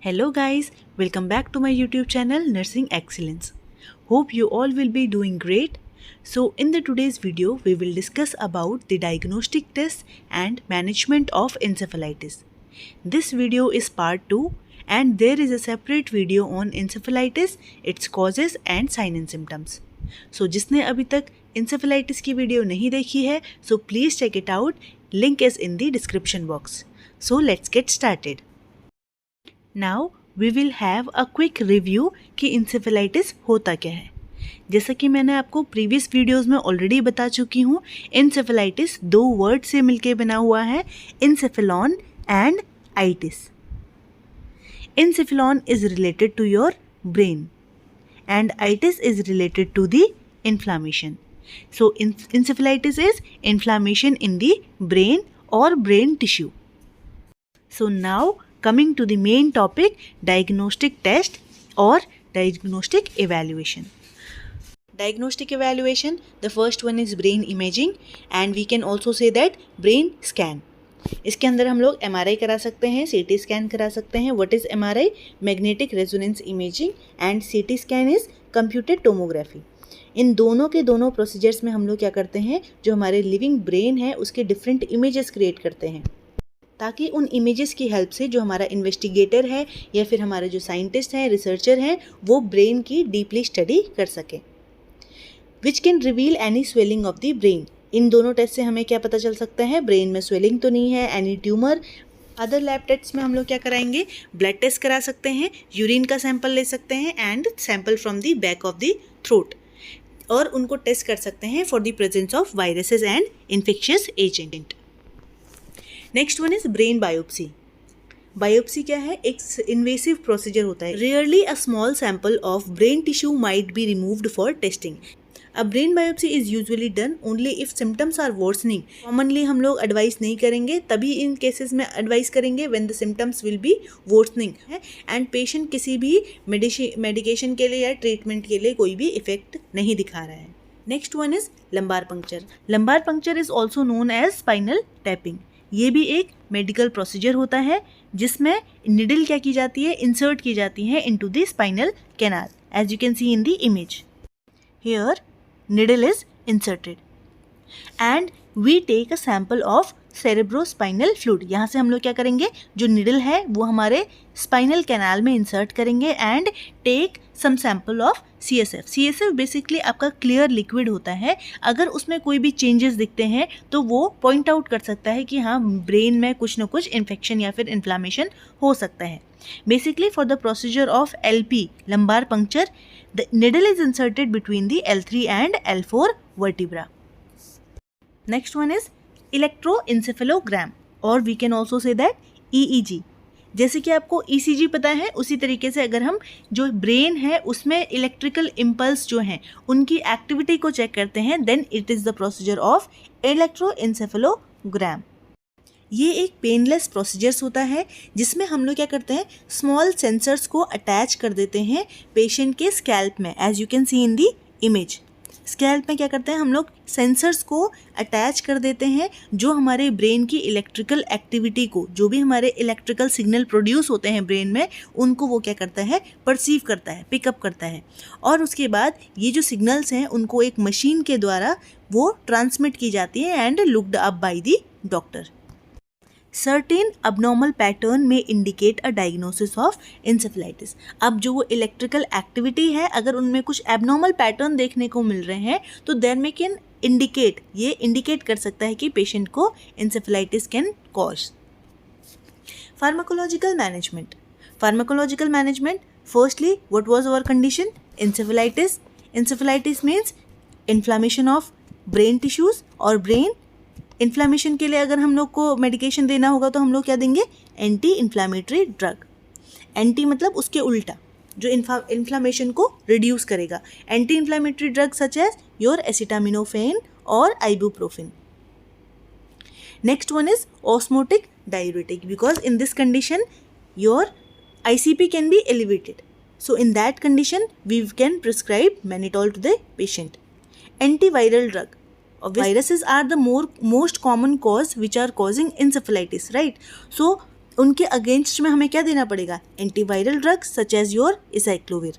Hello guys, welcome back to my YouTube channel Nursing Excellence. Hope you all will be doing great. So in the today's video we will discuss about the diagnostic tests and management of encephalitis. This video is part 2 and there is a separate video on encephalitis, its causes and sign and symptoms. So जिसने अभी तक encephalitis की video नहीं देखी है so please check it out, link is in the description box. So let's get started. Now we will have a quick review कि encephalitis होता क्या है। जैसा कि मैंने आपको प्रीवियस वीडियोस में ऑलरेडी बता चुकी हूँ, इंसेफेलाइटिस दो वर्ड से मिलके बना हुआ है, encephalon and itis. Encephalon is related to your brain and itis is related to the inflammation. So encephalitis is inflammation in the brain और brain tissue. So now coming to the main topic, diagnostic test or diagnostic evaluation. Diagnostic evaluation, the first one is brain imaging and we can also say that brain scan. इसके अंदर हम लोग MRI करा सकते हैं, CT scan करा सकते हैं. What is MRI? Magnetic resonance imaging and CT scan is computed tomography. इन दोनों के दोनों प्रोसीजर्स में हम लोग क्या करते हैं, जो हमारे लिविंग ब्रेन है उसके डिफरेंट इमेजेस क्रिएट करते हैं ताकि उन इमेजेस की हेल्प से जो हमारा इन्वेस्टिगेटर है या फिर हमारे जो साइंटिस्ट हैं, रिसर्चर हैं, वो ब्रेन की डीपली स्टडी कर सकें. Which can reveal any swelling of the brain. इन दोनों टेस्ट से हमें क्या पता चल सकता है, ब्रेन में स्वेलिंग तो नहीं है, any tumour. Other lab test में हम लोग क्या कराएंगे, ब्लड टेस्ट करा सकते हैं, यूरिन का सैंपल ले सकते हैं and sample from the back of the throat, और उनको टेस्ट कर सकते हैं for the presence of viruses and infectious agent. Next one is brain biopsy. Biopsy क्या है, एक इन्वेसिव प्रोसीजर होता है. Rarely a small sample of brain tissue might be removed for testing. A brain biopsy is usually done only if symptoms are worsening. Commonly हम लोग advise नहीं करेंगे, तभी इन केसेस में एडवाइस करेंगे when the symptoms will be worsening है and patient किसी भी मेडिकेशन के लिए या ट्रीटमेंट के लिए कोई भी इफेक्ट नहीं दिखा रहा है. Next one is lumbar puncture. Lumbar puncture is also known as spinal tapping. ये भी एक मेडिकल प्रोसीजर होता है जिसमें निडल क्या की जाती है, इंसर्ट की जाती है into the spinal canal, as you can see in the image. Here needle is inserted and we take a sample of cerebrospinal fluid. यहाँ से हम लोग क्या करेंगे, जो निडल है वो हमारे स्पाइनल कैनाल में इंसर्ट करेंगे and take some sample of CSF. CSF basically आपका क्लियर लिक्विड होता है. अगर उसमें कोई भी चेंजेस दिखते हैं तो वो पॉइंट आउट कर सकता है कि हाँ ब्रेन में कुछ ना कुछ इन्फेक्शन या फिर इन्फ्लामेशन हो सकता है. Basically for the procedure of LP lumbar puncture, the needle is inserted between the L3 and L4 vertebra. Next one is electroencephalogram और we can also say that EEG. जैसे कि आपको ECG पता है, उसी तरीके से अगर हम जो ब्रेन है उसमें इलेक्ट्रिकल इम्पल्स जो हैं उनकी एक्टिविटी को चेक करते हैं, then it is the procedure of electroencephalogram. ये एक पेनलेस प्रोसीजर्स होता है जिसमें हम लोग क्या करते हैं, स्मॉल सेंसर्स को अटैच कर देते हैं पेशेंट के स्कैल्प में, as you can see in the image. Scalp में क्या करते हैं, हम लोग सेंसर्स को अटैच कर देते हैं जो हमारे ब्रेन की इलेक्ट्रिकल एक्टिविटी को, जो भी हमारे इलेक्ट्रिकल सिग्नल प्रोड्यूस होते हैं ब्रेन में, उनको वो क्या करता है, परसीव करता है, पिकअप करता है. और उसके बाद ये जो सिग्नल्स हैं उनको एक मशीन के द्वारा वो ट्रांसमिट की जाती है and looked up by the doctor. Certain abnormal pattern में indicate a diagnosis of encephalitis. अब जो वो इलेक्ट्रिकल एक्टिविटी है, अगर उनमें कुछ एबनॉर्मल पैटर्न देखने को मिल रहे हैं तो देयर में कैन इंडिकेट, ये इंडिकेट कर सकता है कि पेशेंट को encephalitis can cause. Pharmacological management. Pharmacological management, firstly what was our condition, encephalitis. Encephalitis means inflammation of brain tissues, और ब्रेन इन्फ्लामेशन के लिए अगर हम लोग को मेडिकेशन देना होगा तो हम लोग क्या देंगे, एंटी इन्फ्लामेटरी ड्रग. एंटी मतलब उसके उल्टा, जो इन्फ्लामेशन को रिड्यूस करेगा. Anti inflammatory drug such as your acetaminophen और ibuprofen. Next one is osmotic diuretic, because in this condition your ICP can be elevated. So in that condition we can prescribe mannitol to the patient. Antiviral drug. Viruses are the most common cause which are causing encephalitis, right? So उनके against में हमें क्या देना पड़ेगा, antiviral drugs such as your acyclovir.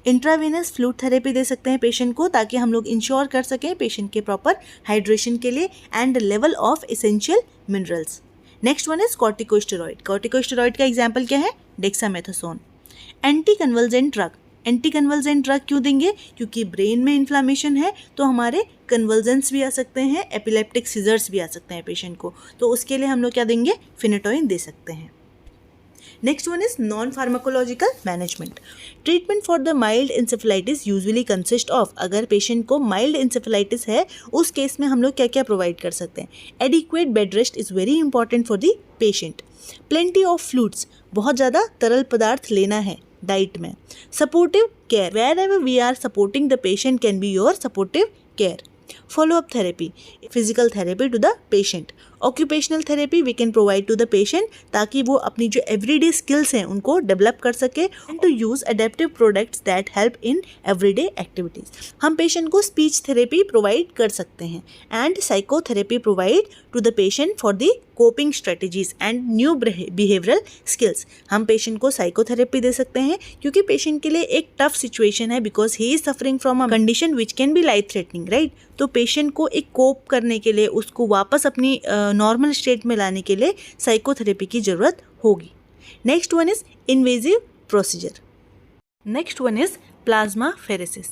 Intravenous fluid therapy दे सकते हैं patient को, ताकि हम लोग इंश्योर कर सकें पेशेंट के प्रॉपर हाइड्रेशन के लिए and level of essential minerals. Next one is corticosteroid. Corticosteroid का एग्जाम्पल क्या है, dexamethasone. Anti convulsant drug, anti convulsant drug क्यों देंगे, क्योंकि ब्रेन में इन्फ्लामेशन है तो हमारे कन्वल्जेंस भी आ सकते हैं, एपिलेप्टिक सीजर्स भी आ सकते हैं पेशेंट को, तो उसके लिए हम लोग क्या देंगे, फिनेटोइन दे सकते हैं। Next one is non pharmacological management. Treatment for the mild encephalitis usually consist of, अगर पेशेंट को माइल्ड इंसेफेलाइटिस है उस केस में हम लोग क्या क्या प्रोवाइड कर सकते हैं। Adequate bed rest is very important for the patient. Plenty of fluids, बहुत ज़्यादा तरल पदार्थ लेना है डाइट में। Supportive care, wherever we are supporting the patient can be your supportive care. Follow up therapy, physical therapy to the patient. Occupational therapy we can provide to the patient, ताकि वो अपनी जो everyday skills हैं उनको develop कर सके। To use adaptive products that help in everyday activities, हम patient को स्पीच थेरेपी प्रोवाइड कर सकते हैं। And psychotherapy provide to the patient for the coping strategies and new behavioural skills, हम पेशेंट को साइकोथेरेपी दे सकते हैं क्योंकि पेशेंट के लिए एक टफ सिचुएशन है, because he is suffering from a condition which can be life threatening, right. तो पेशेंट को एक कोप करने के लिए, उसको वापस अपनी नॉर्मल स्टेट में लाने के लिए साइकोथेरेपी की ज़रूरत होगी। Next one is invasive procedure. Next one is plasma pheresis.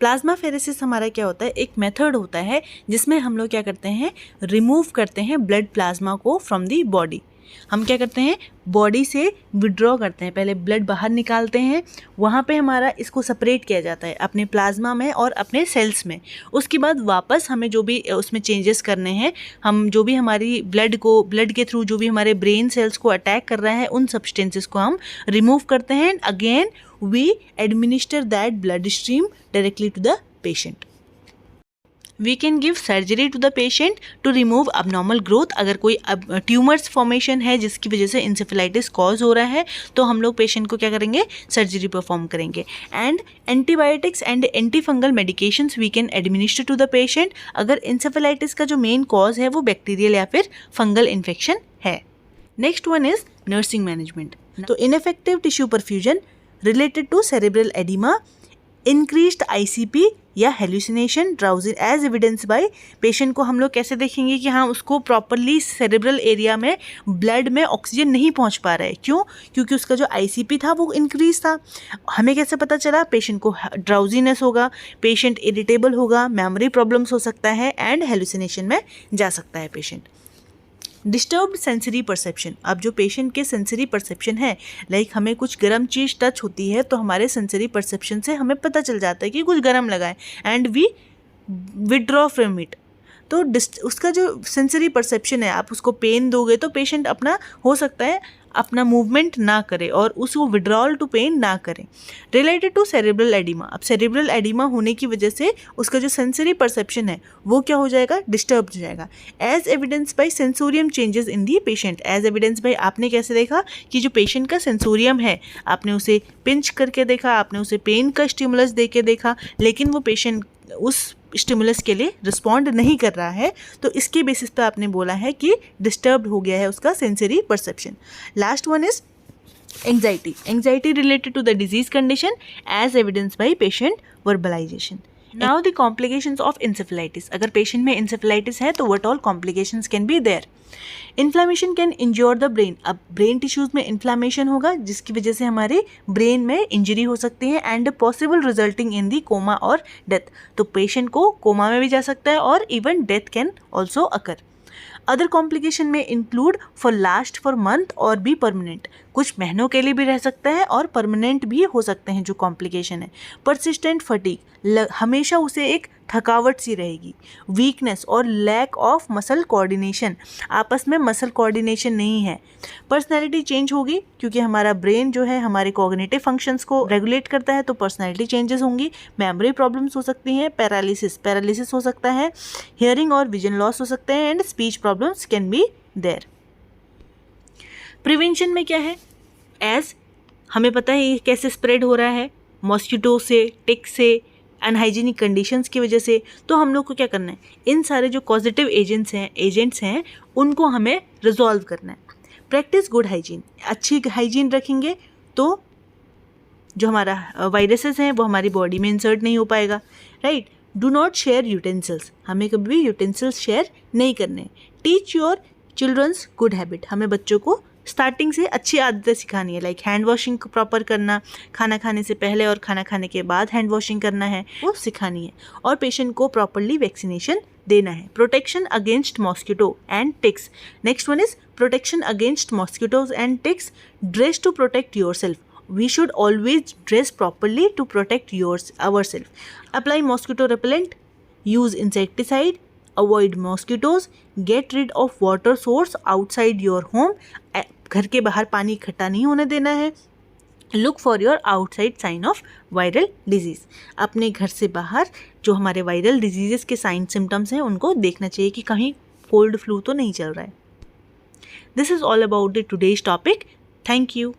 Plasma pheresis हमारा क्या होता है, एक मेथड होता है जिसमें हम लोग क्या करते हैं, रिमूव करते हैं ब्लड प्लाज्मा को फ्रॉम दी बॉडी। हम क्या करते हैं, बॉडी से विड्रॉ करते हैं, पहले ब्लड बाहर निकालते हैं, वहाँ पे हमारा इसको सेपरेट किया जाता है अपने प्लाज्मा में और अपने सेल्स में। उसके बाद वापस हमें जो भी उसमें चेंजेस करने हैं, हम जो भी हमारी ब्लड के थ्रू जो भी हमारे ब्रेन सेल्स को अटैक कर रहा है, उन सब्सटेंसेस को हम रिमूव करते हैं। Again we administer that blood stream directly to the patient. We can give surgery to the patient to remove abnormal growth. अगर कोई ट्यूमर्स फॉर्मेशन है जिसकी वजह से इंसेफेलाइटिस कॉज हो रहा है, तो हम लोग पेशेंट को क्या करेंगे, सर्जरी परफॉर्म करेंगे। And antibiotics and anti fungal medications we can administer to the patient, अगर इंसेफेलाइटिस का जो मेन कॉज है वो बैक्टीरियल या फिर फंगल इन्फेक्शन है। Next one is nursing management. तो ineffective tissue perfusion related to cerebral oedema, increased ICP या hallucination, drowsy as evidence by. Patient को हम लोग कैसे देखेंगे कि हाँ उसको प्रॉपरली सेरेब्रल एरिया में ब्लड में ऑक्सीजन नहीं पहुंच पा रहा है, क्यों, क्योंकि उसका जो ICP था वो इंक्रीज था। हमें कैसे पता चला, पेशेंट को ड्राउजीनेस होगा, पेशेंट इरिटेबल होगा, मेमोरी प्रॉब्लम्स हो सकता है एंड हेल्यूसिनेशन में जा सकता है पेशेंट। डिस्टर्ब्ड सेंसरी परसेप्शन, अब जो पेशेंट के सेंसरी परसेप्शन है, लाइक हमें कुछ गर्म चीज़ टच होती है तो हमारे सेंसरी परसेप्शन से हमें पता चल जाता है कि कुछ गर्म लगा है and we withdraw from it. तो उसका जो सेंसरी परसेप्शन है, आप उसको पेन दोगे तो पेशेंट अपना हो सकता है अपना मूवमेंट ना करे और उसको विड्रॉल टू पेन ना करें। रिलेटेड टू सेरेब्रल एडिमा, अब सेरेब्रल एडिमा होने की वजह से उसका जो सेंसरी परसेप्शन है वो क्या हो जाएगा, डिस्टर्ब हो जाएगा। As evidence by sensorium changes in the patient, as evidence by आपने कैसे देखा कि जो पेशेंट का सेंसोरियम है, आपने उसे पिंच करके देखा, आपने उसे पेन का स्टिमुलस दे के देखा, लेकिन वो पेशेंट उस स्टिमुलस के लिए रिस्पॉन्ड नहीं कर रहा है, तो इसके बेसिस पे आपने बोला है कि डिस्टर्ब्ड हो गया है उसका sensory perception. Last one is anxiety. Anxiety related to the disease condition as evidence by patient verbalization. Now the complications of encephalitis, अगर पेशेंट में इंसेफेलाइटिस है तो what all complications can be there. Inflammation can injure the brain, अब brain tissues में inflammation होगा जिसकी वजह से हमारे ब्रेन में इंजरी हो सकती है and possible resulting in the coma और डेथ, तो पेशेंट को कोमा में भी जा सकता है और even death can also occur. Other complication में इंक्लूड लास्ट फॉर मंथ और भी परमानेंट, कुछ महीनों के लिए भी रह सकता है और परमानेंट भी हो सकते हैं जो कॉम्प्लिकेशन है। परसिस्टेंट फटीग, हमेशा उसे एक थकावट सी रहेगी। वीकनेस और लैक ऑफ मसल कोऑर्डिनेशन, आपस में मसल कोऑर्डिनेशन नहीं है। पर्सनैलिटी चेंज होगी क्योंकि हमारा ब्रेन जो है हमारे कॉग्निटिव फंक्शंस को रेगुलेट करता है, तो पर्सनैलिटी चेंजेस होंगी। मेमोरी प्रॉब्लम्स हो सकती हैं, पैरालिसिस हो सकता है, हियरिंग और विजन लॉस हो सकते हैं and speech problems can be there. Prevention में क्या है, एज हमें पता है ये कैसे स्प्रेड हो रहा है, मॉस्किटो से, टिक से, अनहाइजीनिक कंडीशंस की वजह से, तो हम लोग को क्या करना है, इन सारे जो कॉजेटिव एजेंट्स हैं उनको हमें रिजॉल्व करना है। प्रैक्टिस गुड हाइजीन, अच्छी हाइजीन रखेंगे तो जो हमारा वायरसेस हैं वो हमारी बॉडी में इंसर्ट नहीं हो पाएगा, right. Do not share utensils, हमें कभी भी यूटेंसिल्स शेयर नहीं करने। Teach your childrens good habit, हमें बच्चों को स्टार्टिंग से अच्छी आदतें सिखानी है, लाइक हैंड वॉशिंग प्रॉपर करना, खाना खाने से पहले और खाना खाने के बाद हैंड वॉशिंग करना है, वो सिखानी है। और पेशेंट को प्रॉपरली वैक्सीनेशन देना है। Protection against mosquito and ticks, next one is protection against mosquitoes and ticks. Dress to protect yourself, we should always dress properly to protect ourselves. Apply mosquito repellent, use insecticide, avoid mosquitoes, get rid of water source outside your home. घर के बाहर पानी इकट्ठा नहीं होने देना है। Look for your outside sign of viral disease, अपने घर से बाहर जो हमारे वायरल डिजीज़ के साइन सिम्टम्स हैं उनको देखना चाहिए कि कहीं कोल्ड फ्लू तो नहीं चल रहा है। This is all about the today's topic. Thank you.